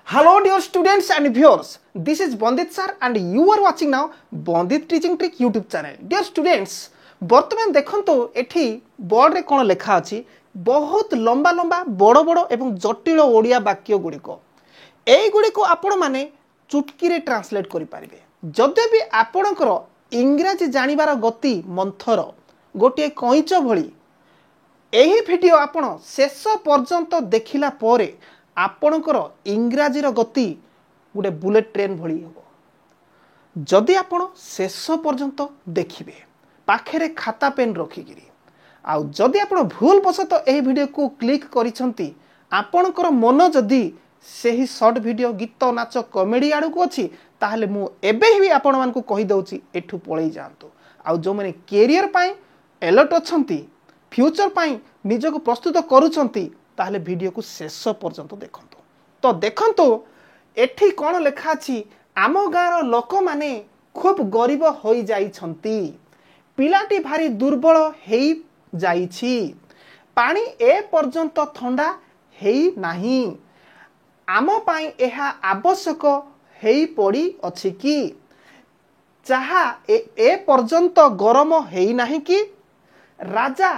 Hello dear students and viewers, this is Bandit sir and you are watching now Bandit Teaching Trick YouTube channel. Dear students, बर्तमान देखंतो एठी board रे कोन लेखा अछि बहुत लंबा लंबा बड़ बड़ एवं जटिल ओडिया वाक्य गुड़िको एई गुड़िको आपण माने चुटकी रे ट्रांसलेट करि पारिबे जदि भी आपणकर इंग्रजी जानिबार गति मंथर गोटे कइच भली एही भिडियो आपण शेष पर्यंत देखिला परे आपणकर इंग्राजी गति गोटे बुलेट ट्रेन भली हम जदि आपण शेष पर्यंत देखिबे पाखे खाता पेन रखिकी आउ जदि आपण भूल बसत एही भिडियो को क्लिक करिसंती आपणकर मन जदि सेही शॉर्ट वीडियो गीत नाच कॉमेडी आड़ू को अच्छी ताहले मु एबे ही आपण मानकु कहि दउची एठु पळै जांतु आउ जो माने कैरियर पाई अलर्ट अछंती फ्यूचर पाई निजको प्रस्तुत करूछंती ताहले वीडियो को शेष पर्यंत देखंतु तो देखंतु एठी कोन लेखा अछि आमो गार लोक माने खूब गरीब होई जाइछंती पिलाटी भारी दुर्बल हेई जाइछि पानी ए पर्यंत ठंडा हेई नाही आम पाई एहा आवश्यक हेई पड़ी अछि कि चाहा ए पर्यंत गरम हेई नाही कि राजा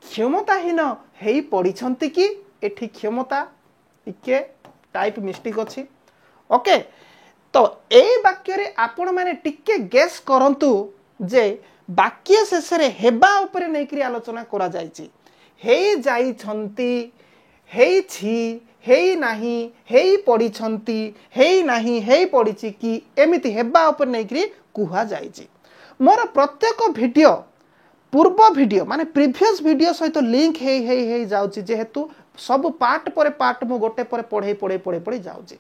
क्षमताहीन हेई पड़िछंती कि एठी क्षमता टिके टाइप मिस्टेक अछि ओके तो ए वाक्य रे आपण माने टिके गेस करंतु जे वाक्य शेष रे हेबा ऊपर नेकरी आलोचना करा जायछि हेई जाइछंती हेई छी हेई नाही हेई पड़िछंती हेई नाही हेई पड़िछि कि एमिति हेबा ऊपर नेकरी कुहा जायछि मोर प्रत्येक वीडियो पूर्व वीडियो माने प्रीवियस वीडियो सहित लिंक हे जाउछि जेहेतु सब पार्ट पर पार्ट मु गोटे पर पढ़े जाउछि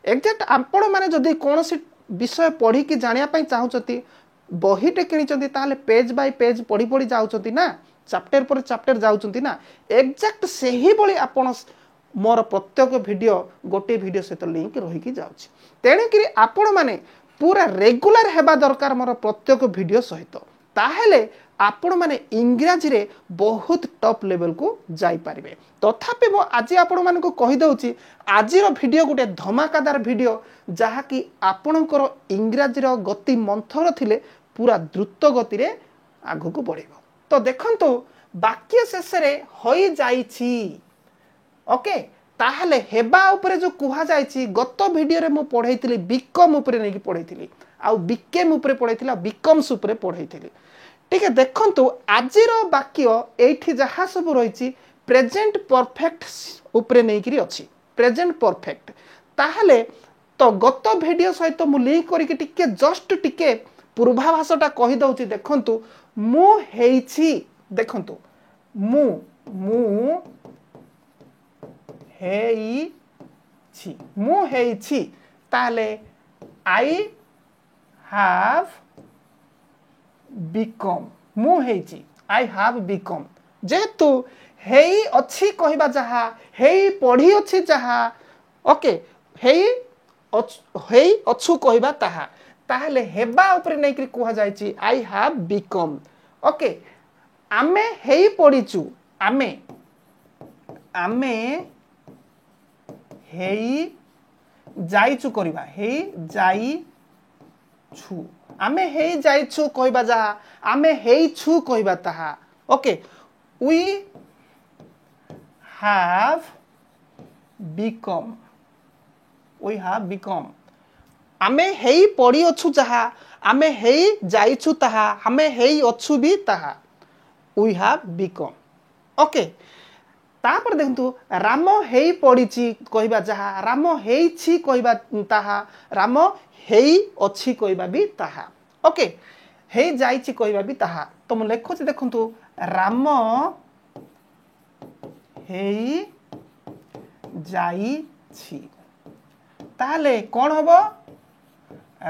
एग्जैक्ट आपण माने जदी कोनोसी विषय पढ़ी कि जानिया पई चाहुचती बहीटे किनिचंती ताले पेज बाय पेज पढ़ी जाउचंती ना चैप्टर पर चैप्टर जाउचंती ना एग्जैक्ट सेही बळी आपण मोर प्रत्येक वीडियो गोटे वीडियो सहित लिंक रही कि जाउछि तेणे कि आपण माने पूरा रेगुलर हेबा दरकार मोर प्रत्येक वीडियो सहित ताहेले आपण माने इंग्रजी रे बहुत टॉप लेवल को जाई पारिबे तथापि मो आज आपण मान को कहि दउछि आजिर वीडियो गोटे धमाकादार वीडियो जहा कि आपणकर इंग्रजी रो गति मंथर थिले पूरा द्रुत गति रे आगु को बढ़िबो तो देखंतु वाक्य शेष रे होई जाईछि ओके ताहले हेबा ऊपर जो कुहा जाईछि गत वीडियो रे मो पढैतिली बिकम ऊपर नै कि पढैतिली आ बिकेम ऊपर पढैतिला बिकम्स ऊपर पढैतिली ठीक है देखंतु आजिर वाक्य एठी जहा सब रहिछि प्रेजेंट परफेक्ट ऊपर नै कि अछि प्रेजेंट परफेक्ट ताहले तो गत वीडियो सहित मु लिंक करी कि टिके जस्ट टिके पूर्वाभासटा कहि दउछि देखंतु मु हेइछि देखंतु मु हेइछि ताले आई हैव बिकम मु हेइछि आई हैव बिकम जेतु हेई अछि कहिबा जहा हेई पढ़ी अछि जहा ओके हेई अछु कहिबा ताहा ताहले हेबा ऊपर नै कि कुहा जायछि आई हैव बिकम ओके आमे हेई पढ़िचु आमे हेई जाइछु करिबा हेई जाइछु आमे हेई जाइछु कहिबा जहा आमे हेइछु कहिबा ताहा ओके वी हैव बिकम आमे हेई पढ़ी अछु जहा आमे हेई जाइछु ताहा आमे हेई अछु भी ताहा वी हैव बिकम ओके तापर देखंतु राम हेई पढ़िछि कहिबा जहा राम हेइछि कहिबा ताहा राम हेई अछि कहिबा भी ताहा ओके हेई जाइछि कहिबा भी ताहा तो म लेखुछि देखंतु राम हेई जाइछि ताले कोन होबो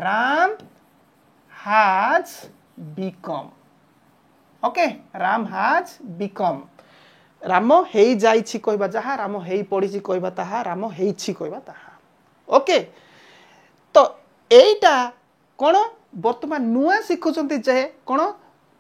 Ram has become okay Ram has become Ram हेई जाइछि कहिबा जहा राम हेई पढ़िछि कहिबा ताहा राम हेइछि कहिबा ताहा ओके तो एटा कोन वर्तमान नुआ सिखुचंती जे कोन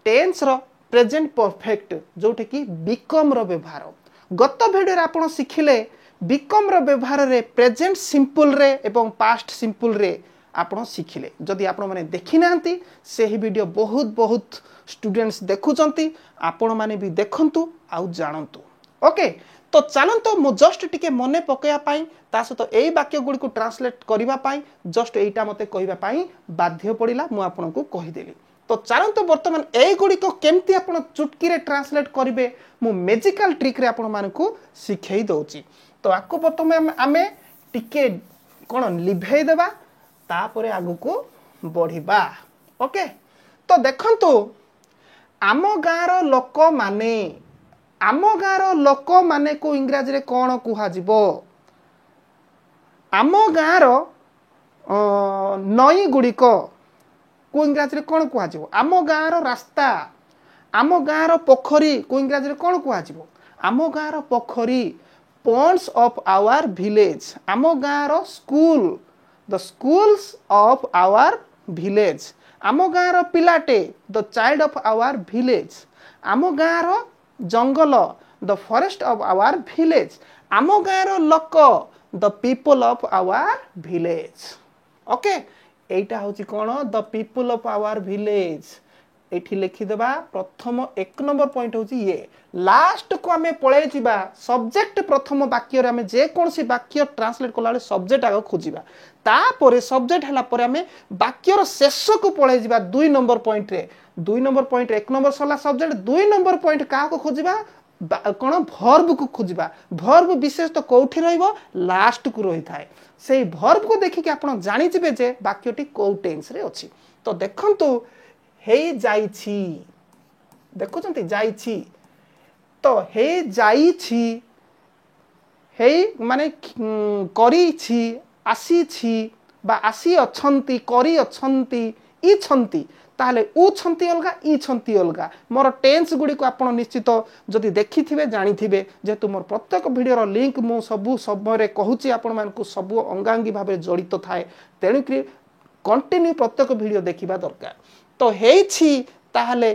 टेंस रो प्रेजेंट परफेक्ट जोटे कि बिकम रो व्यवहार गत वीडियो रे आपण सिखिले बिकम रो व्यवहार रे प्रेजेंट सिंपल रे एवं पास्ट सिंपल रे आपण शिखिले जदि आपण माने देखि नांती सेही वीडियो बहुत बहुत स्टूडेंट्स देखुचंती आपण माने भी देखंतु आउ जानंतु ओके तो चलंतो मु जस्ट टिके मने पकेया पाई ता सहित एई वाक्य गुडी को ट्रांसलेट करिवा पाई जस्ट एटा मते कहिबा पाई बाध्य पड़िला मु आपन को कहि देली तो चलंतो वर्तमान एई गुडी को केमती आपण चुटकी रे ट्रांसलेट करिवे मु मैजिकल ट्रिक रे आपण मान को सिखै दउची तो आको प्रथमे आमे टिके कोन लिभै देबा तापरे आगु को बढ़िबा ओके तो देखंतु आम गाँर लोक माने आम गाँर लोक माने को इंग्राजी रे कौन कुहाजिबो आम गाँर नई गुड़िक को इंग्राजी रे कौन कुहाजिबो आम गाँर रास्ता आम गाँर पोखरी को इंग्राजी रे कौन कुहाजिबो आम गाँर पोखरी ponds of our village आम गाँर school the schools of our village आम गाँर पिलाटे the child of our village आम गाँर जंगल the forest of our village आम गाँर लोक the people of our village okay एटा होची कोन the people of our village एठी लिखि देबा प्रथम एक नंबर पॉइंट होची ये लास्ट को हमें पळे जिबा सब्जेक्ट प्रथम वाक्य रे हमें जे कोनसी वाक्य ट्रांसलेट कोलाले सब्जेक्ट आगो खोजिबा तापरे सब्जेक्ट हला परे हमें वाक्यर शेष को पळे जिबा 2 नंबर पॉइंट रे 2 नंबर पॉइंट एक नंबर सला सब्जेक्ट 2 नंबर पॉइंट का को खोजिबा कोन वर्ब को खोजिबा वर्ब विशेष तो कोठी रहइबो लास्ट को रही थाए सेही वर्ब को देखि के आपण जानि जिबे जे वाक्यटी को टेंस रे अछि तो देखंतु हे जाइछि देखुचंती जाइछि तो हे जाइछि हे माने करी छी आसी छी बा आसी अछंती करी अछंती ई छंती ताले उ छंती अलगा ई छंती अलगा मोर टेंस गुडी को आपण निश्चित जदि देखिथिबे जानिथिबे जेतु मोर प्रत्येक वीडियो रो लिंक मु सबु समय रे कहूची आपण मान को सबु अंगांगी भाबे जड़ित थाए तेनु कि कंटिन्यू प्रत्येक वीडियो देखिबा दरकार तो हे छी ताले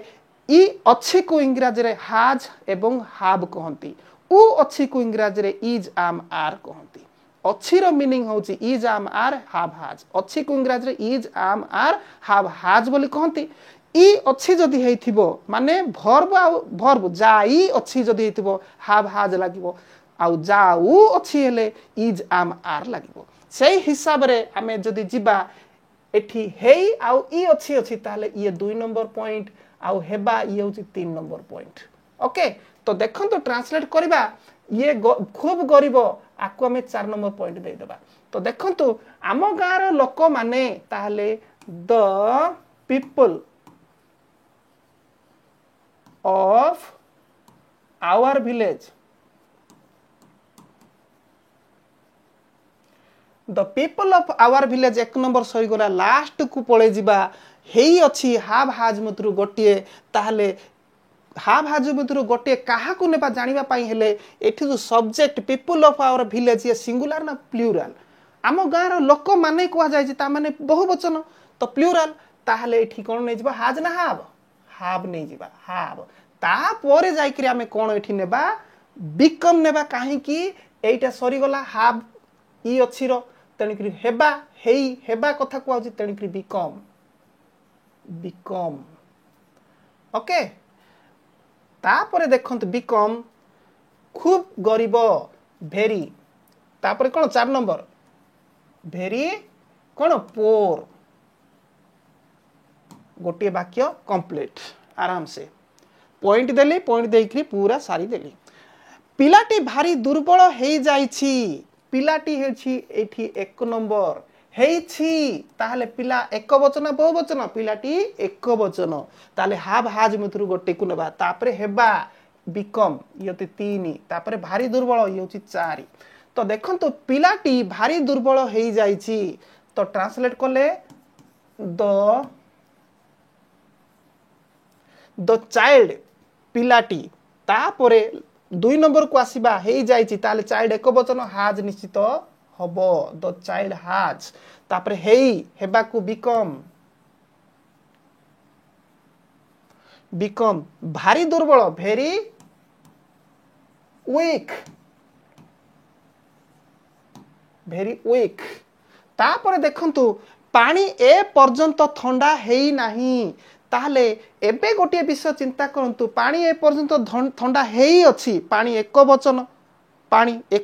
ई अछि को इंग्रजी रे हाज एवं हाव कहंती उ अछि को इंग्रजी रे इज आम आर कहंती अछि रो मीनिंग होची इज आम आर हाव हाज अछि को इंग्रजी रे इज आम आर हाव हाज बोली कहंती ई अछि जदी हेथिबो माने वर्ब जाई अछि जदी हेथिबो हाव हाज लागिबो आउ जाऊ अछि हेले इज आम आर लागिबो सेही हिसाब रे हमें जदी जिबा एठी हेई आउ ई अछि अछि ताले ये 2 नंबर पॉइंट आउ हेबा ये होची 3 नंबर पॉइंट ओके तो देखन तो ट्रांसलेट करबा ये खूब गरीबो आकु हमें 4 नंबर पॉइंट दे देबा तो देखन तो आम गाँर लोक माने ताले the people of our village the people of our village एक नंबर सही गला लास्ट को पळे जिबा हेई अछि हाव हाज मतरु गोटिए ताहले हाव हाज मतरु गोटिए काहा को नेबा जानिबा पाई हेले एठी जो subject people of our village ये सिंगुलर ना प्लुरल आम गाँर लोक माने कोआ जाय ता माने बहुवचन तो प्लुरल ताहले एठी कोन नै जिबा हाज ना हाव हाव नै जिबा हाव ता परे जाय कि हमें कोन एठी नेबा बिकम नेबा काहे कि एटा सरी गला हाव ई अछि रो तेणुकरी हेबा हेई हेबा कथा को आउची तेणुकरी बिकम बिकम ओके तापरे देखंत बिकम खूब गरीब भेरी तापरे कोन 4 नंबर भेरी कोन पोर गोटे वाक्य कंप्लीट आराम से पॉइंट देली पॉइंट देइकरी पूरा सारी देली पिलाटी भारी दुर्बल हेई जाईछि पिलाटी हेछि एठी 1 नंबर हेछि ताहले पिला एक वचन बहुवचन पिलाटी एक वचन ताले हाव हाज मित्रु गोटे को नेबा तापरे हेबा बिकम यते 3 तापरे भारी दुर्बल यउछि 4 तो देखंतो पिलाटी भारी दुर्बल हेई जाईछि तो ट्रांसलेट करले द चाइल्ड पिलाटी तापरे 2 नंबर को आसीबा हेई जाईछि ताले चाइल्ड एक वचन हाज निश्चित हबो द चाइल्ड हाज तापरे हेई हेबा को बिकम बिकम भारी दुर्बल भेरी वीक very weak। तापर देखंतु पानी ए पर्यंत ठंडा हेई नाही ताहले एबे गोटे विषय चिंता करंतु पानी ए पर्यंत ठंडा हेई अछि पानी एक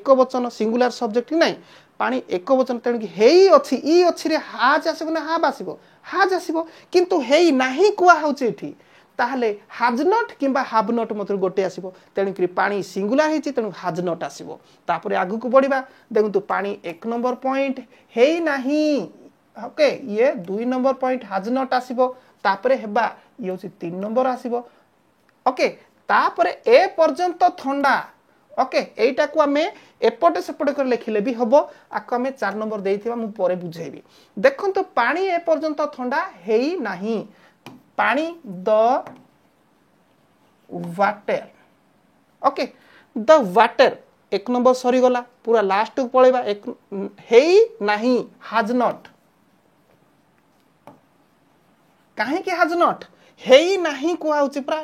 वचन सिंगुलर सब्जेक्ट नहीं पानी एक वचन तेणु कि हेई अछि ई अछि रे हाज आसीबो ना हाब आसीबो हाज आसीबो किंतु हेई नाही कुआ होउछि एठी ताहले हाज नॉट किंबा हाव नॉट मत गोटे आसीबो तेणु कि पानी सिंगुलर हेछि तेणु हाज नॉट आसीबो तापर आगु को बढ़िबा देखंतु पानी एक नंबर पॉइंट हेई नाही ओके ये 2 नंबर पॉइंट हाज नॉट आसीबो तापर हेबा ये होछि 3 नंबर आसीबो ओके तापर ए पर्यंत ठंडा ओके एटा को हमें एपटे सेपटे कर लिखिले भी हबो आको हमें 4 नंबर देइथिबा मु परे बुझेबी देखंतु पानी ए पर्यंत ठंडा हेई नाही पानी the water okay the water एक नंबर सरी गला पूरा लास्ट को पळेबा एक हेई नाही हाज नॉट काहे कि हाज नॉट हेई नाही को आउची प्रा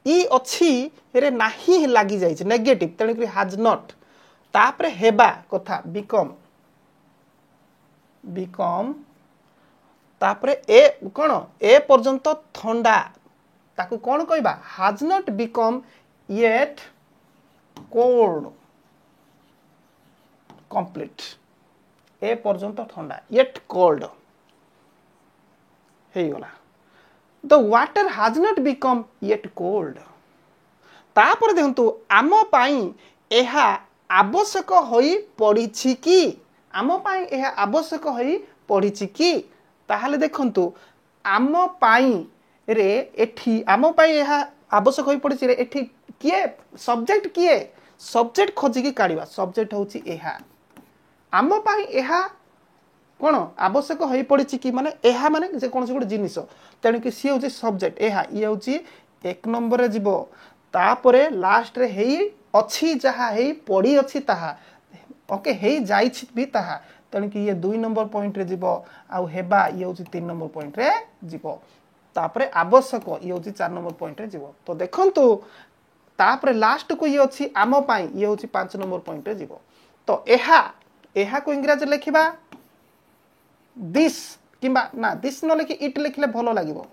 ई अछि रे नाही लागि जाय छै नेगेटिव तेणु कि हाज नॉट तापरे हेबा कथा बिकम तापरे ए कोन ए पर्यंत ठंडा ताकू कोन कहबा has not become yet cold complete ए पर्यंत ठंडा येट कोल्ड हे गला the water has not become yet cold तापर देखंतु आम पाई एहा आवश्यक होई पड़िछि कि आम पाई एहा आवश्यक होई पड़िछि कि ताहाले देखंतु आम पाई रे एठी आम पाई एहा आवश्यक होई पड़िछि रे एठी किए सब्जेक्ट खोजि कि काढिबा सब्जेक्ट होछि एहा आम पाई एहा कोन आवश्यक होई पड़िछि कि माने एहा माने जे कोनसे गोटे जिनिस तेणु कि सी होछि सब्जेक्ट एहा ये होछि एक नंबर रे जीवो तापरे लास्ट रे हेई अछि जहा हेई पड़ी अछि ताहा ओके हेई जाइछि भी ताहा तेणु कि ये 2 नंबर पॉइंट रे जीवो आ हेबा ये होछि 3 नंबर पॉइंट रे जीवो तापरे आवश्यक ये होछि 4 नंबर पॉइंट रे जीवो तो देखंतु तापरे लास्ट को ये अछि आम पाई ये होछि 5 नंबर पॉइंट रे जीवो तो एहा को इंग्लिश लिखिबा दिस किंबा ना दिस न लिखि इट लिखले भलो लागिवो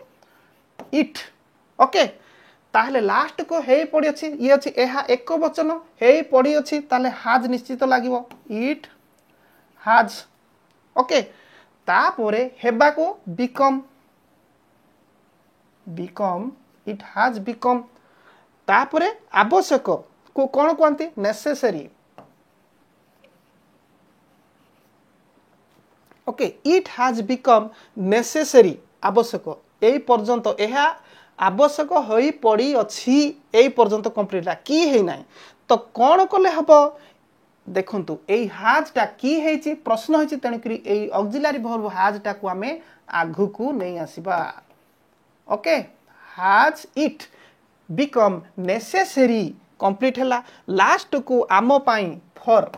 इट ओके ताहले लास्ट को हेई पड़ी अछि ये अछि एहा एक वचन हेई पड़ी अछि ताले हाज निश्चित लागिवो इट हाज ओके तापरे हेबा को बिकम इट हाज बिकम तापरे आवश्यक को कोन कोंती necessary okay it has become necessary आवश्यक एई पर्यंत एहा आवश्यक होई पड़ी अछि एई पर्यंत कंप्लीट की हे नाही तो कोन कले हबो देखंतु एई हैज टा की हेची प्रश्न हेची तणी करी एई ऑक्सिलरी वर्ब हैज टा को हमें आगु को नै आसीबा okay has it become necessary complete हला लास्ट को आम पाई फॉर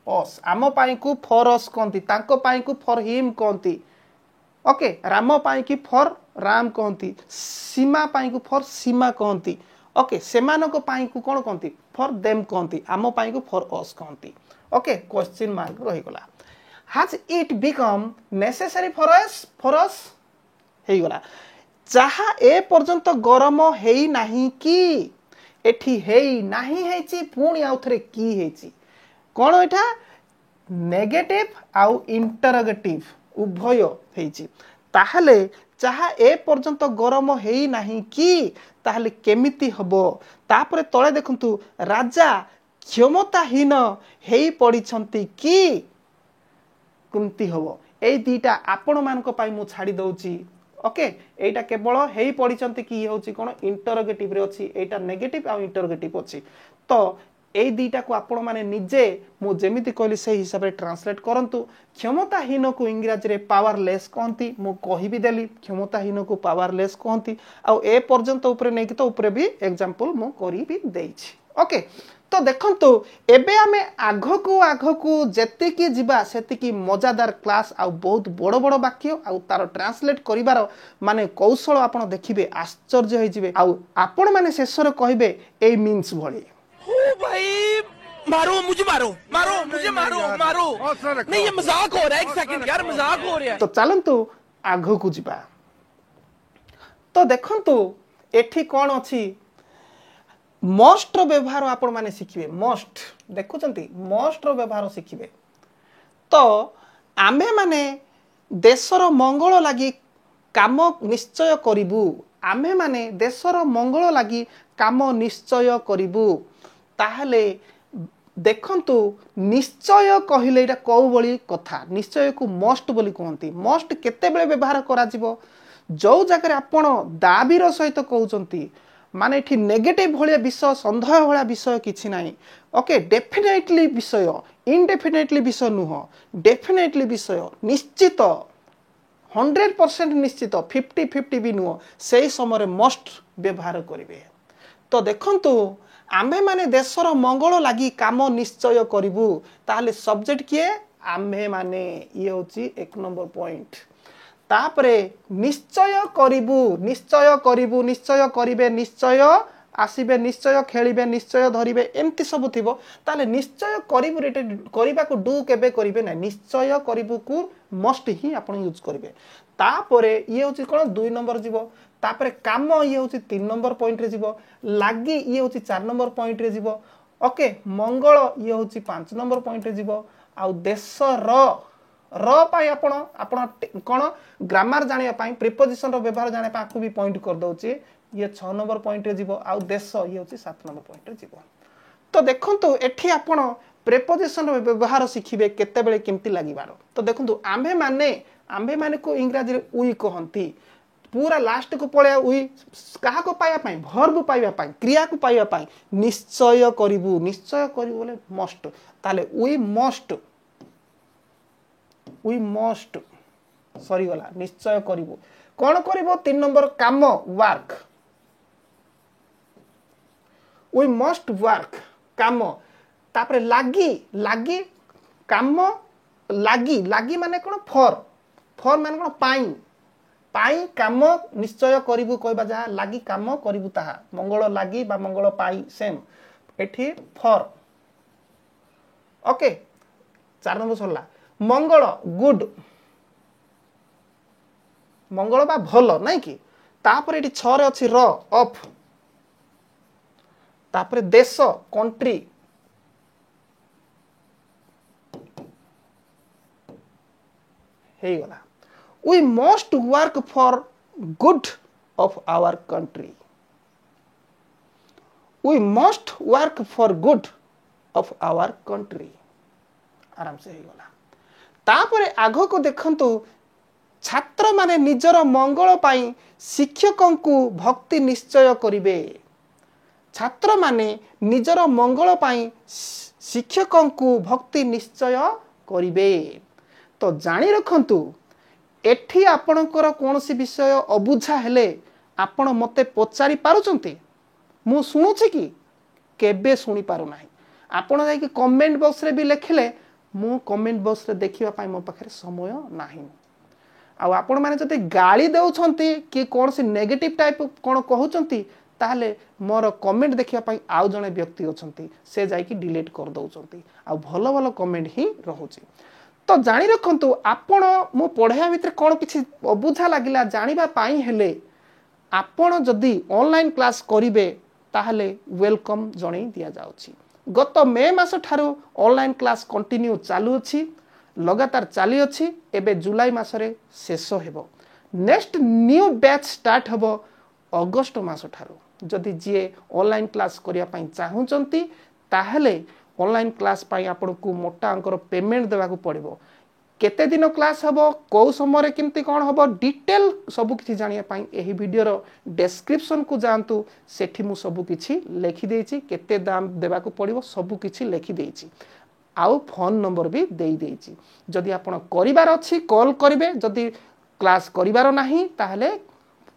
अस आम पाई को फॉर अस कहती तांको पाई को फॉर हिम कहती ओके राम पाई की फॉर राम कहती सीमा पाई को फॉर सीमा कहती ओके सेमानको पाई को कोन कहती फॉर देम कहती आम पाई को फॉर अस कहती ओके क्वेश्चन मार्क रही गला has it become necessary for us हे गला जहा ए पर्यंत गरम हेई नाही कि एठी हेई नाही हेची पुणी आउथरे की हेची कोन एठा नेगेटिव आउ इंटरोगेटिव उभय हेची ताहले चाहा ए पर्यंत गरम हेई नाही कि ताहले केमिति हबो तापरे तळे देखंतु राजा क्षमताहीन हेई पडिछंती कि कुंती हबो ए दीटा आपण मानको पाई मु छाडी दउची ओके एटा केवल हेई पडिछंती कि होची कोन इंटरोगेटिव रे अछि एटा नेगेटिव आ इंटरोगेटिव अछि तो ए दीटा को आपण माने निजे मु जेमिति कहली से हिसाब रे ट्रांसलेट करंतु क्षमताहीन को इंग्रजी रे पावरलेस कहंती मु कहि भी देली क्षमताहीन को पावरलेस कहंती आ ए पर्यंत ऊपर नै कि तो ऊपर भी एग्जांपल मु करी भी देइछि ओके तो देखंतु एबे आमे आघो को जेते की जिबा सेति की मजादार क्लास आ बहुत बड़ बड़ वाक्य आ तार ट्रांसलेट करिवार माने कौशल आपण देखिबे आश्चर्य होई जिवे आ आपण माने शेषर कहिबे ए मीन्स भली ओ भाई मारो मुझे मारो मारो मुझे मारो मारो नहीं ये मजाक हो रहा है एक सेकंड यार मजाक हो रहा है तो चलतु आगु को जिबा तो देखंतु एठी कोन अछि मस्ट रो व्यवहार आपण माने शिखिबे मस्ट देखुचंती मस्ट रो व्यवहार शिखिबे तो आमे माने देशर मंगल लागि काम निश्चय करिबु आमे माने देशर मंगल लागि काम निश्चय करिबु ताहले देखंतु निश्चय कहिले एटा कौ बळी कथा निश्चय को मस्ट बोली कहंती मस्ट केते बेले व्यवहार करा जिवो जो जगह आपण दाबीर सहित कहउचंती माने एठी नेगेटिव भलिया विषय संदेह भलिया विषय किछि नाही ओके डेफिनेटली विषय इनडेफिनेटली विषय नुह डेफिनेटली विषय निश्चित 100% निश्चित 50-50 भी नुह से समय मस्ट व्यवहार करिवे तो देखंतु आमे माने देशर मंगल लागि काम निश्चय करिवु ताले सब्जेक्ट किए आमे माने ये होची 1 नंबर पॉइंट तापरे निश्चय करिवु निश्चय करिवे निश्चय आसीबे निश्चय खेलिबे निश्चय धरिबे एमती सब थिबो ताले निश्चय करिवु रेटे करिबा को डू केबे करिवे ना निश्चय करिवु को मस्ट ही आपण यूज करिवे तापरे ये होची कोन 2 नंबर जीवो तापरे काम ये होची 3 नंबर पॉइंट रे जीवो लागि ये होची 4 नंबर पॉइंट रे जीवो ओके मंगल ये होची 5 नंबर पॉइंट रे जीवो आ देश र पाई आपण कोन ग्रामर जानिया पाई प्रीपोजिशन रो व्यवहार जाने पा को भी पॉइंट कर दोची ये 6 नंबर पॉइंट रे जीवो आ देश ये होची 7 नंबर पॉइंट रे जीवो तो देखंतु एठी आपण प्रीपोजिशन रो व्यवहार शिखिबे केते बेले केमती लागिबारो तो देखंतु आम्भे माने को इंग्रजी रे उई कहंती पूरा लास्ट को पळे उई कहा को पाया पाई वर्ब पाइबा पाई क्रिया को पाइबा पाई निश्चय करिवु बोले मस्ट ताले वी मस्ट सरी गला निश्चय करिवु कोन करिवु 3 नंबर काम वर्क वी मस्ट वर्क काम तापरे लागि काम लागि माने कोन फॉर माने कोन पाई काम निश्चय करिवु कहबा जा लागि काम करिवु ताहा मंगल लागि बा मंगल पाई सेम एठी फॉर ओके 4 नंबर सरला मंगल गुड मंगल बा भलो नहीं कि तापरे एठी 6 रे अछि र ऑफ तापरे देश कंट्री हे गला we must work for good of our country we must work for good of our country आराम से हे गला तापरे आगो को देखंतु छात्र माने निजर मंगल पाई शिक्षकों को भक्ति निश्चय करिवे छात्र माने निजर मंगल पाई शिक्षकों को भक्ति निश्चय करिवे तो जानी रखंतु एठी आपणकर कोनसी विषय अबुझा हेले आपण मते पचारि पारुचंती मु सुनुछि कि केबे सुनी पारु नाही आपण जाई कि कमेंट बॉक्स रे भी लिखले मु कमेंट बॉक्स रे देखिबा पाई मो पाखरे समय नाही आ आपण माने जते गाली देउछंती कि कोनसी नेगेटिव टाइप कोन कहउचंती ताहले मोर कमेंट देखिबा पाई आउ जने व्यक्ति अछंती से जाई कि डिलीट कर दउचंती आ भलो भलो कमेंट ही रहउची तो जानी रखंतु आपण मो पढ़ाया भितर कोन किछि अबुझा लागिला जानिबा पाई हेले आपण जदी ऑनलाइन क्लास करिवे ताहले वेलकम जणै दिया जाउची गत मे मास ठारू ऑनलाइन क्लास कंटिन्यू चालू अछि लगातार चाली अछि एबे जुलाई मासरे शेष हेबो नेक्स्ट न्यू बैच स्टार्ट हेबो अगस्त मास ठारू जदी जे ऑनलाइन क्लास करिया पाई चाहुचंती ताहले ऑनलाइन क्लास पाई आपन को मोटा अंकर पेमेंट देवा को पड़िबो केते दिन क्लास हबो को समय केमती कोन हबो डिटेल सब किछि जानिया पाई एही वीडियो रो डिस्क्रिप्शन को जानतु सेठी मु सब किछि लिखि देछि केते दाम देवा को पड़िबो सब किछि लिखि देछि आउ फोन नंबर भी देई देछि जदी आपन करिवार अछि कॉल करिवे जदी क्लास करिवार नाही ताहले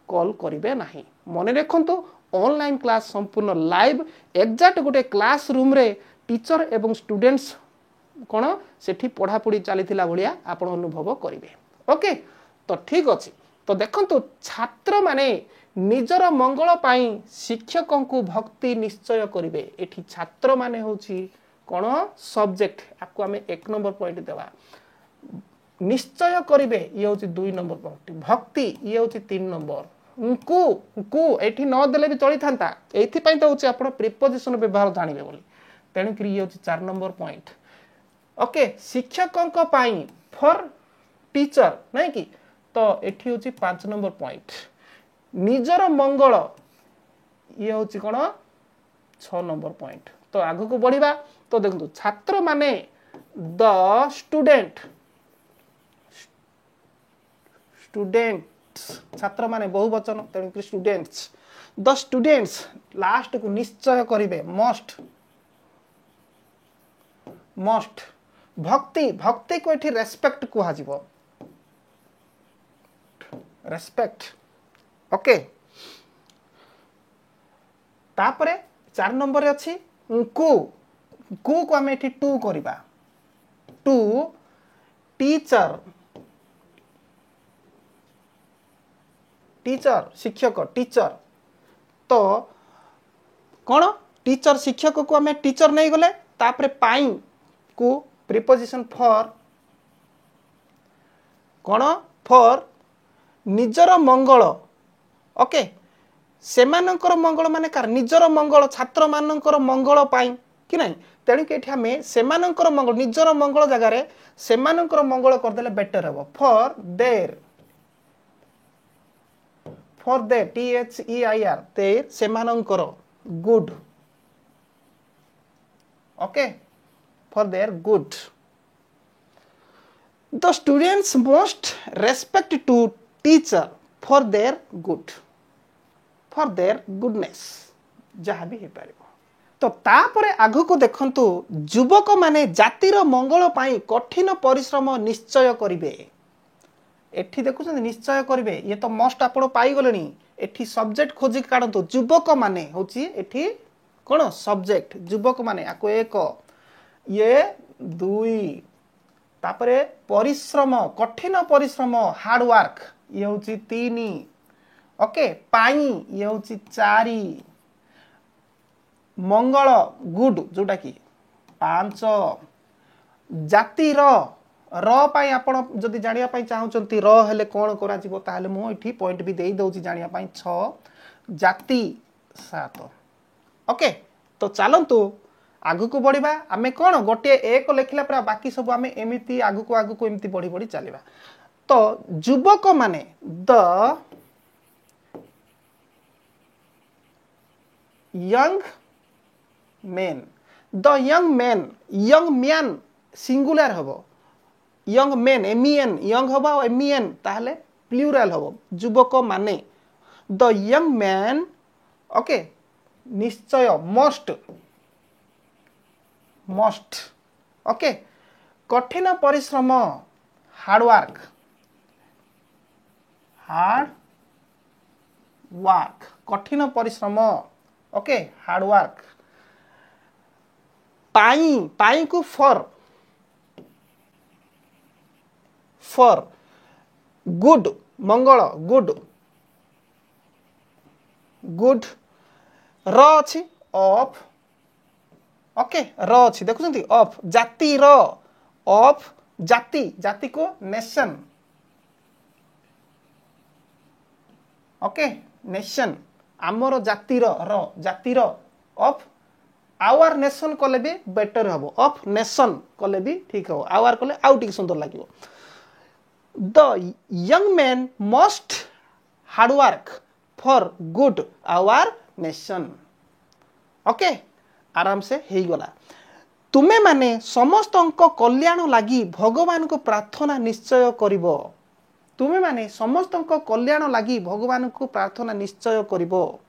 कॉल करिवे नाही मने रखंतु ऑनलाइन क्लास संपूर्ण लाइव एग्जैक्ट गोटे क्लास रूम रे टीचर एवं स्टूडेंट्स कोन सेठी पढ़ा पढ़ी चलीथिला भलिया आपण अनुभव करिवे ओके तो ठीक अछि तो देखंतु छात्र माने निजर मंगल पाई शिक्षकों को भक्ति निश्चय करिवे एठी छात्र माने होछि कौन सब्जेक्ट आपको आम 1 नंबर पॉइंट देवा निश्चय करिवे ये हूँ 2 नंबर पॉइंट भक्ति ये हूँ 3 नंबर कु एठी न देले भी चली था एथि तो हूँ आप प्रिपोजिशन व्यवहार जानवे बोली तेणुक ये हूँ 4 नंबर पॉइंट ओके शिक्षकों पाई फॉर टीचर नहीं कि तो एठी हूँ 5 नंबर पॉइंट निजर मंगल ये हूँ कौन 6 नंबर पॉइंट तो आग को बढ़िबा तो देखो छात्र माने द स्टूडेंट्स छात्र माने बहुवचन तेणुक स्टूडेंट्स द स्टूडेंट्स लास्ट को निश्चय करिवे मस्ट भक्ति भक्ति को एठी रेस्पेक्ट कुहा जिवो रेस्पेक्ट ओके तापरे 4 नंबर अच्छी को आम एठी 2 करिबा 2 टीचर शिक्षक टीचर तो कौन टीचर शिक्षक को आम टीचर नहीं गले तापरे पाई को प्रिपोजिशन फॉर कौन फॉर निजर मंगल ओके सेमानंकर मंगल माने कार निजर मंगल छात्र मानंकर मंगल पाई कि नहीं तेणु कि आम सेमानंकर मंगल निजर मंगल जगार सेमानंकर मंगल करदेले बेटर हे फॉर देयर THEIR देयर सेमानंकर good okay for their good the students must respect to teacher for their good for their goodness जहाँ भी पार तो तापरे आगु को देखंतु युवक माने जातिर मंगल पाई कठिन परिश्रम निश्चय करिवे एठी देखुछन निश्चय करिवे ये तो मस्ट आपण पाई गलेनी एठी सब्जेक्ट खोजी काढंतु युवक माने होची एठी कोन सब्जेक्ट युवक माने आको 1 ये 2 तापरे परिश्रम कठिन परिश्रम हार्ड वर्क ये होची 3 ओके पाई ये हूँ 4 मंगल गुड जोटा कि 5 जाति र पाई आपण जदि जानिया पाई चाहउचंती र हेले कोन करा जिवो ताले मो इठी पॉइंट भी देई दउची जानिया पाई 6 जाति 7 ओके तो चलंतु आगु को बढ़िबा आमे कोन गोटे एक लेखिला पर बाकी सब आमे एमिति आगु को एमिति बढ़ी बढ़ी चलीबा तो युवक माने द young man सिंगुलर हबो young men men young हबो men ताहले प्लुराल हबो युवक माने the young man ओके निश्चय मस्ट ओके कठिन परिश्रम हार्ड वर्क कठिन परिश्रम ओके हार्ड वर्क पाई को फॉर गुड मंगल गुड र अछि ऑफ ओके र अछि देखुछंती ऑफ जाति र ऑफ जाति को नेशन ओके नेशन आमर जातिर ऑफ आवर नेशन कले भी बेटर हबो ऑफ नेशन कले भी ठीक हबो आवर कले आउ ठीक सुंदर लागिवो the young man must hard work for good our nation okay आराम से हेई गला तुमे माने समस्त कल्याण लगी भगवान को प्रार्थना निश्चय करिवो तुमे माने समस्त कल्याण लगी भगवान को प्रार्थना निश्चय करिवो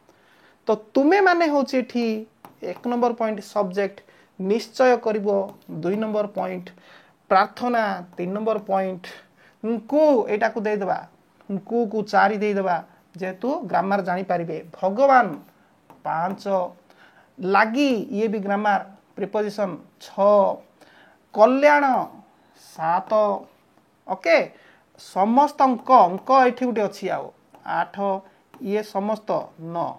तो तुमे माने होची एठी 1 नंबर पॉइंट सब्जेक्ट निश्चय करिवो 2 नंबर पॉइंट प्रार्थना 3 नंबर पॉइंट को एटा को दे देबा को 4 दे देबा जेतु ग्रामर जानी पारिबे भगवान 5 लागी ये भी ग्रामर प्रिपोजिशन 6 कल्याण 7 ओके समस्त अंक एठी गुटे अछि आउ 8 ये समस्त 9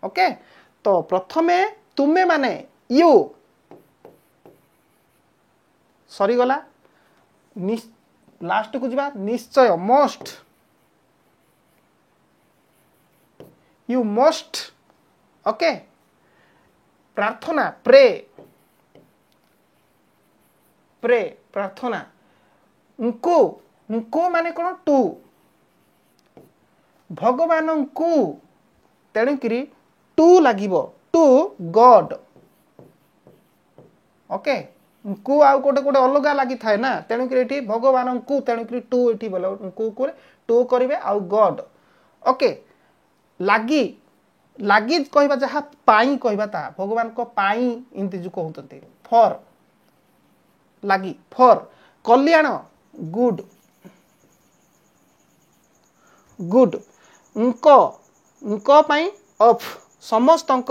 ओके तो प्रथमे तुमे माने यू सरी गला लास्ट को जीवा निश्चय मस्ट यू मस्ट ओके प्रार्थना प्रे प्रे प्रार्थना उनको माने कौन टू भगवान को तेणुकरी टू लगिबो टू गॉड ओके को आउ कोटे कोटे अलग लगी थाए ना तेणुकरी एठी भगवान को तेणुकरी टू एठी बोलो को टू करिवे आउ गॉड ओके लागी लागी कहबा जहा पाई कहबा ता भगवान को पाई इंति जो कहउतंती फॉर लागी फॉर कल्याण गुड गुड उनको पाई ऑफ समस्तंक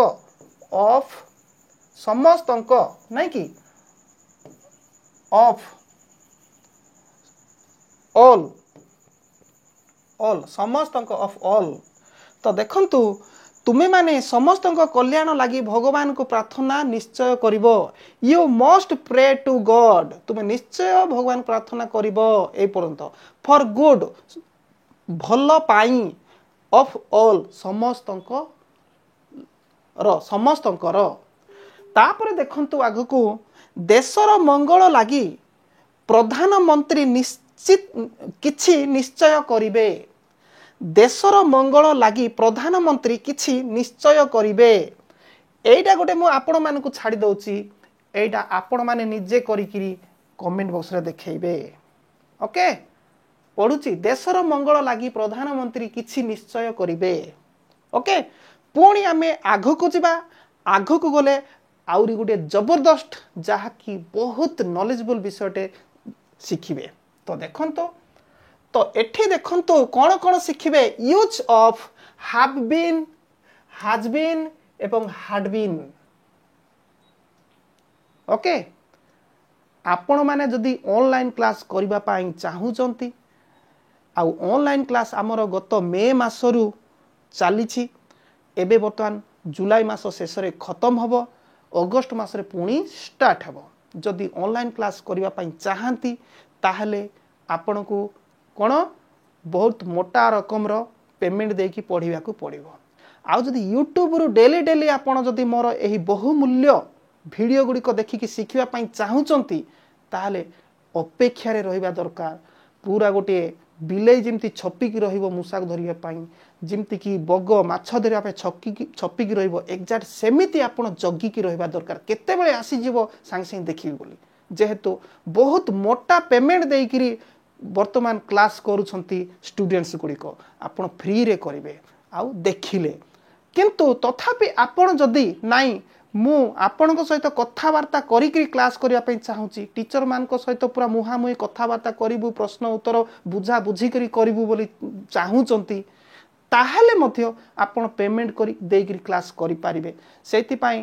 नहीं कि ऑफ ऑल समस्तंक ऑफ ऑल तो देखंतु तुमे माने समस्तंक कल्याण लगी भगवान को प्रार्थना निश्चय करिवो you must pray to God तुमे निश्चय भगवान प्रार्थना करिवो ए पर्यंत फॉर गुड भल पाई ऑफ ऑल समस्तंकर तापर देखंतु आगु देशर मंगल लगी प्रधानमंत्री निश्चित किछि निश्चय करिवे देशर मंगल लगी प्रधानमंत्री किछि निश्चय करिवे एटा गोटे मु आपण मानकु छाडी दउची एटा आपण माने निजे करिकिरी कमेंट बॉक्स रे देखैबे ओके पढुची देशर मंगल लगी प्रधानमंत्री किछि निश्चय करिवे ओके पुणी आमे आगु को जिबा आगु को गले आउरी गोटे जबरदस्त जहा कि बहुत नॉलेजेबल विषयटे शिखिबे तो देखंतो तो एठी देखंतो कौन कौन शिखिबे use of have been has been एवं हैड बीन ओके आपण माने जदि ऑनलाइन क्लास करिबा पाई चाहूचंती आ ऑनलाइन क्लास आमर गत मे मासरु चलीछि एबे बर्तमान जुलाई मास शेष रे खत्म हबो अगस्त मास रे पुणी स्टार्ट हबो जदि ऑनलाइन क्लास करिबा पाई चाहंती ताहले आपण को कोन बहुत मोटा रकम रो पेमेंट देकी पढिबा को पड़िबो आ जदि यूट्यूब रु डेली डेली आपण जदि मोर एही बहुमूल्य वीडियो गुडी को देखि कि सिखिबा पाई चाहूचंती ताहले अपेक्षा रे रहिबा दरकार पूरा गोटे बिलेई जिमती छपिकी रहिबो मुसाक धरिया पाई जिमती कि बग माछ धरिया पे छपिकी रहिबो एक्जाक्ट सेमिति आपण जगी की रहिबा दरकार केते बेले आसी जीवो सांग संग देखिबो बोली जेहेतु बहुत मोटा पेमेंट देइकिरी वर्तमान क्लास करूछंती स्टूडेंट्स गुडी को आपण फ्री रे करिवे आउ देखिले किंतु तथापि आपण जदी नाही मु आपण को सहित कथावार्ता करिकरी क्लास करिया पई चाहूची टीचर मान को सहित पूरा मुहामुही कथावार्ता करिवु प्रश्न उत्तर बुझा बुझी करी करिवु बोली चाहूचंती ताहले मध्य आपण पेमेंट करी देइकरी क्लास करि पारिबे सेति पई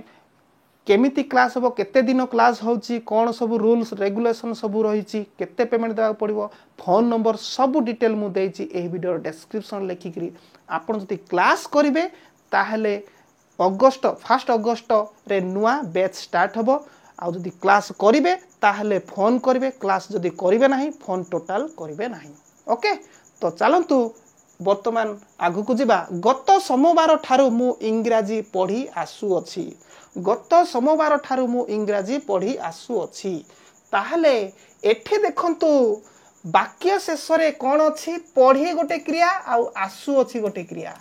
केमिति क्लास हो केते दिन क्लास होची कोन सब रूल्स रेगुलेशन सब रहिची केते पेमेंट देबा पड़िबो फोन नंबर सब डिटेल मु देइची एही वीडियो डिस्क्रिप्शन लेखि करी आपण जति क्लास करिवे ताहले अगस्त 1 अगस्त रे नुआ बैच स्टार्ट हबो आ जदि क्लास करिवे ताहले फोन करिवे क्लास जदि करिवे नाही फोन टोटल करिवे नाही ओके तो चलंतु वर्तमान आगु को जिबा गत सोमवार ठारू मु इंग्रजी पढ़ी आसु अछि गत सोमवार ठारू मु इंग्रजी पढ़ी आसु अछि ताहले एठी देखंतु वाक्य शेष रे कोन अछि पढ़ी गोटे क्रिया आ आसु अछि गोटे क्रिया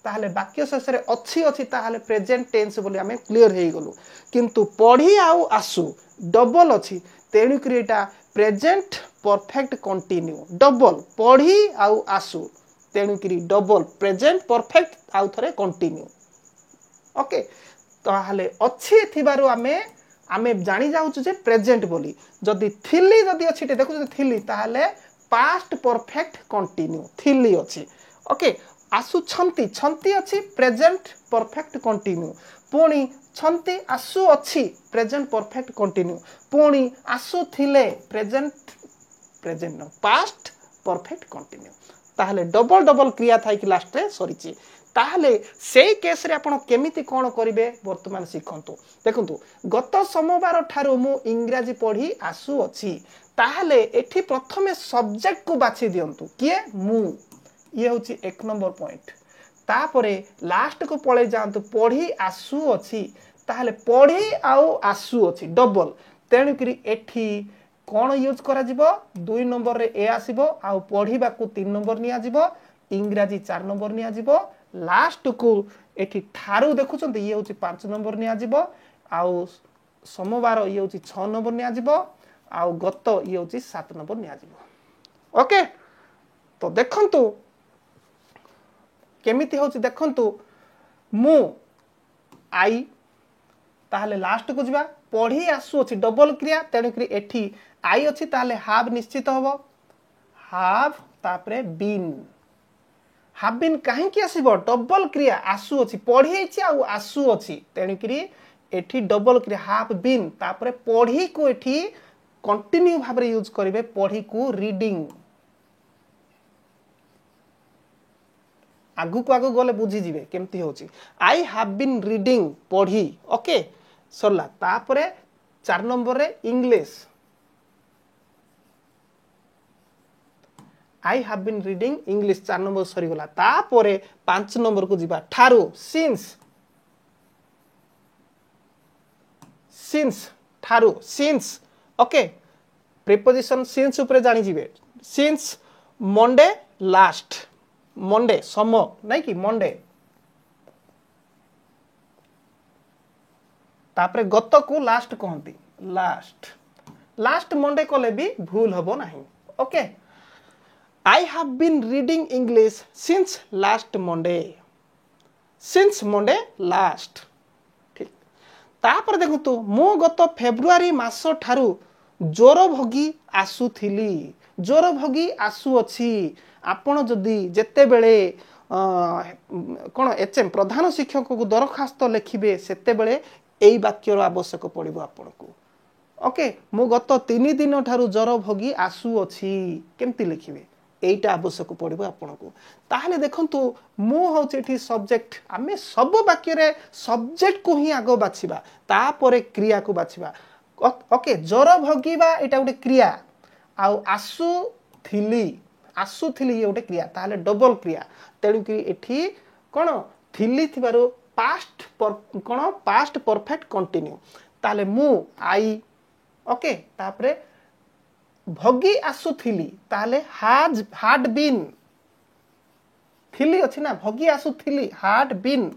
ताहले वाक्य शेष रे अछि अछि ताहले प्रेजेंट टेंस बोली हमें क्लियर हे गलु किंतु पढ़ी आ आसु डबल अछि तेणु क्रियाटा प्रेजेंट परफेक्ट कंटिन्यू डबल पढ़ी आ आसु तेणु करी डबल प्रेजेंट परफेक्ट आउ थरे कंटिन्यू ओके ताहले अच्छी थिबारु आमे जानि जाउछु जे प्रेजेंट बोली जदी थिली जदी अछि ते देखु जदी थिली ताहले पास्ट परफेक्ट कंटिन्यू थिली अछि ओके आसु छंती छंती अछि प्रेजेंट परफेक्ट कंटिन्यू पुणी छंती आसु अछि प्रेजेंट परफेक्ट कंटिन्यू पुणी आसु थिले प्रेजेंट पास्ट परफेक्ट कंटिन्यू ताहले डबल डबल क्रिया थाई कि लास्ट रे सरीची ताहले सेई केस रे आपण केमिति कोन करिवे वर्तमान शिखंतु देखंतु गत सोमवार ठारू मु इंग्रजी पढ़ी आसु अछि ताहले एठी प्रथमे सब्जेक्ट को बाछि दियंतु किए मु ये होछि 1 नंबर पॉइंट तापरे लास्ट को पळे जांतु पढ़ी आसु अछि ताहले पढ़ी आउ आसु अछि डबल तेणु करी एठी कोन यूज करा जिवो 2 नंबर रे ए आसीबो आउ पढ़ीबा को 3 नंबर निया जिवो इंग्रजी 4 नंबर निया जिवो लास्ट को एठी ठारू देखुछंत ये होछि 5 नंबर निया जिवो आउ सोमवार ये होछि 6 नंबर निया जिवो आउ गत ये होछि 7 नंबर निया जिवो ओके तो देखंतु केमिति होछि देखंतु मु आई ताहले लास्ट को जिबा पढ़ी आसु अछि डबल क्रिया तेणु करी एठी आई अछि ताहले हाव निश्चित हबो हाव तापरे बीन काहे कि आसीबो डबल क्रिया आसु अछि पढ़ी अछि आ आसु अछि तेणु करी एठी डबल क्रिया हाव बीन तापरे पढ़ी को एठी कंटिन्यू भाबरे यूज करिवे पढ़ी को रीडिंग आगु को आगु गले बुझी जिवे केमती होची आई हैव बीन रीडिंग पढ़ी ओके सरला तापरे 4 नंबर रे English I have been reading English 4 number सरी गला तापरे 5 नंबर को जिबा ठारू सिंस ठारू सिंस ओके प्रीपोजिशन सिंस ऊपर जानि जिवे सिंस मंडे लास्ट मंडे सम नहीं कि मंडे तापरे गत को लास्ट कहंती लास्ट मंडे कले भी भूल हबो नहीं okay I have been reading English since last Monday last ठीक तापर देखंतु मो गत फेब्रुआरी मास ठारू जोर भोगी आसु अछि आपण जदि जेते बेले कोन एचएम प्रधान शिक्षक को दरखास्त लिखिबे सेते बेले एई वाक्यर आवश्यक पड़िबो आपण को ओके मु गत 3 दिन ठारू जर भोगी आसु अछि केमति लिखिबे एईटा आवश्यक पड़िबो आपण को ताहले देखंतु मु होचे एठी सब्जेक्ट आमे सब वाक्य रे सब्जेक्ट को ही आगो बाछिबा तापरे क्रिया को बाछिबा ओके जर भोगीबा एटा उडे क्रिया आउ आसुथिली ये गोटे क्रिया ताहले डबल क्रिया तेणु कि एठी कोन थिली थिबारो पास्ट परफेक्ट कंटिन्यू ताहले मु आई ओके तापरे भोगी आसुथिली ताहले हाड बीन थिली अछि ना भोगी आसुथिली हाड बीन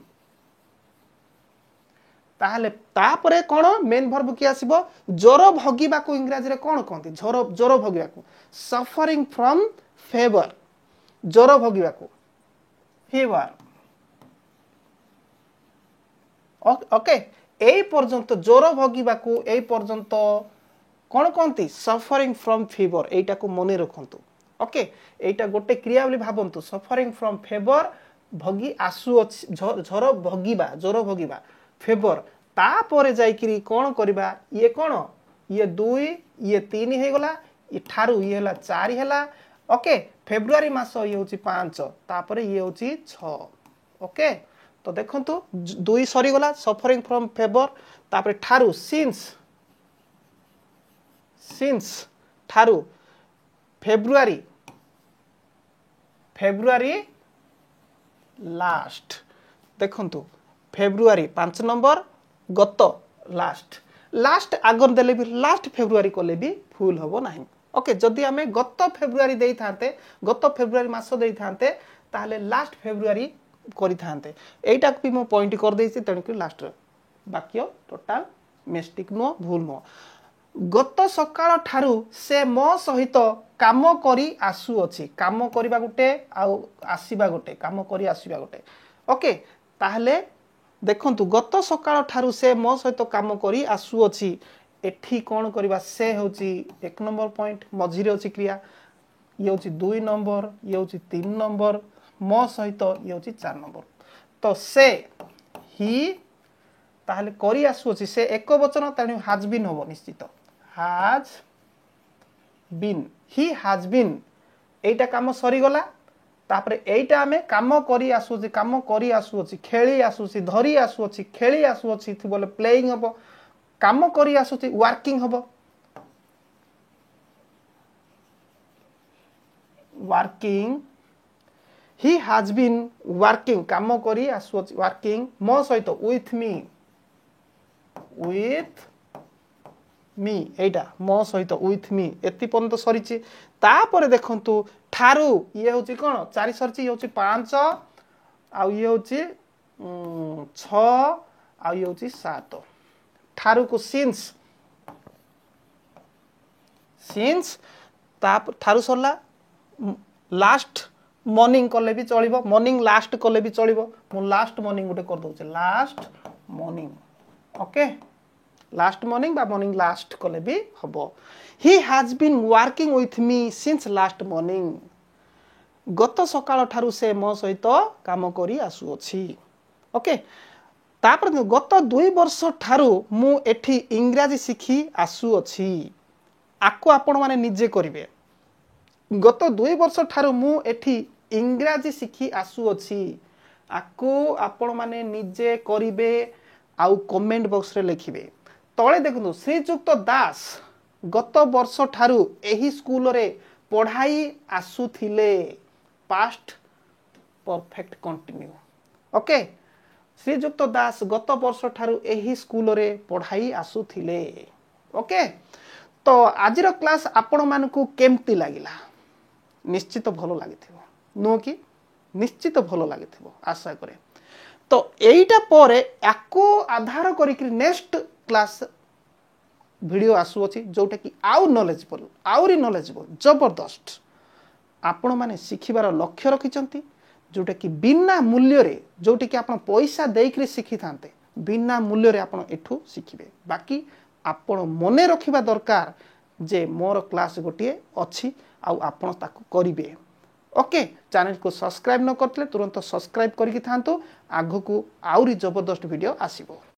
ताहले तापरे कोन मेन वर्ब की आसीबो जोर भोगीबा को इंग्रजी रे कोन कहंती जोर भोगीबा को सफरिंग फ्रॉम फेवर जोर भोगीबा को फीवर ओके एई पर्यंत जोर भोगीबा को एई पर्यंत कोन कहंती सफरिंग फ्रॉम फीवर एटा को मने रखंतु ओके एटा गोटे क्रिया बोली भाबंतु सफरिंग फ्रॉम फेवर भोगी आसु जोर भोगीबा फेवर तापरे जाइकिरी कोन करिबा ये कोन ये 2 ये 3 हे गला ये ठारू ये हला 4 हेला ओके फेब्रुआरी मास ये होची 5 तापरे ये होची 6 ओके तो देखंतु 2 सरी गला सफरिंग फ्रॉम फेवर तापरे ठारू सिंस ठारू फेब्रुआरी लास्ट देखंतु फेब्रुआरी 5 नंबर गत लास्ट आगर देले भी लास्ट फेब्रुआरी कोले भी फुल हबो नाही ओके जदि हमें गत फेब्रुआरी देई थांते गत फेब्रुआरी मास देई थांते ताहले लास्ट फेब्रुआरी करि थांते एटा भी मो पॉइंट कर देइछि तण कि लास्ट वाक्य टोटल मिस्टेक नो भूल नो गत सकाळ ठारू से मो सहित काम करी आसु अछि काम करिबा गुटे आ आसीबा गुटे काम करी आसीबा गुटे ओके ताहले देखंतु गत सकाळ ठारू से मो सहित काम करी आसु अछि एठी कोन करबा से होची 1 नंबर पॉइंट मझिरे होची क्रिया ये होची 2 नंबर ये होची 3 नंबर मो सहित ये होची 4 नंबर तो से ही ताहले करी आसु अछि से एक वचन ताणी हैज बीन होबो निश्चित has been he has been एटा काम सरी गला तापरे एटा आमे काम करी आसुची खेली आसुची धरी आसुची खेली आसुची बोले प्लेइंग हबो काम करी आसुची वर्किंग हबो working he has been working काम करी आसुची वर्किंग मो सहित विथ मी एटा मो सहित विथ मी एति पर्यंत सरीची तापर देखंतु ठारू ये होची कोन चारि सरची ये होची 5 आ ये होची 6 आ ये होची 7 ठारू को सिंस ताप ठारू सरला लास्ट मॉर्निंग कले भी चलिबो मॉर्निंग लास्ट कले भी चलिबो मु लास्ट मॉर्निंग गुटे कर दोचे last morning okay last morning बा मॉर्निंग लास्ट कले भी हबो ही has been working with me since last morning गत सकाळ ठारू से मो सहित काम करी आसु अछि ओके तापर गत 2 वर्ष ठारू मु एठी इंग्रजी सिखी आसु अछि आको आपण माने निजे करिवे गत 2 वर्ष ठारू मु एठी इंग्रजी सिखी आसु अछि आको आपण माने निजे करिवे आउ कमेंट बॉक्स रे लिखिबे तळे देखु श्रीजुक्त दास गत वर्ष ठारू एही स्कूल रे पढ़ाई आसुथिले पास्ट परफेक्ट कंटिन्यू ओके श्रीजुक्त दास गत वर्ष ठारू एही स्कूल रे पढ़ाई आसुथिले ओके तो आजिर क्लास आपण मानकू केमती लागिला निश्चित भलो लागिथिबो नो कि निश्चित भलो लागिथिबो आशा करे तो एईटा परे याको आधार करिकि नेक्स्ट क्लास वीडियो आसु अछि जोटा कि आउरी नॉलेजेबल जबरदस्त आपण माने शिखिबार लक्ष्य रखिचंती जोटा कि बिना मूल्य रे जोटा कि आपण पैसा देइकरी शिखि थांते बिना मूल्य रे आपण एठू शिखिबे बाकी आपण मने रखिबा दरकार जे मोर क्लास गोटिए अछि आउ आपण ताकू करिवे ओके चैनल को सब्सक्राइब न करतले तुरंत सब्सक्राइब करिकि थांतो आगो को आउरी जबरदस्त वीडियो आसीबो।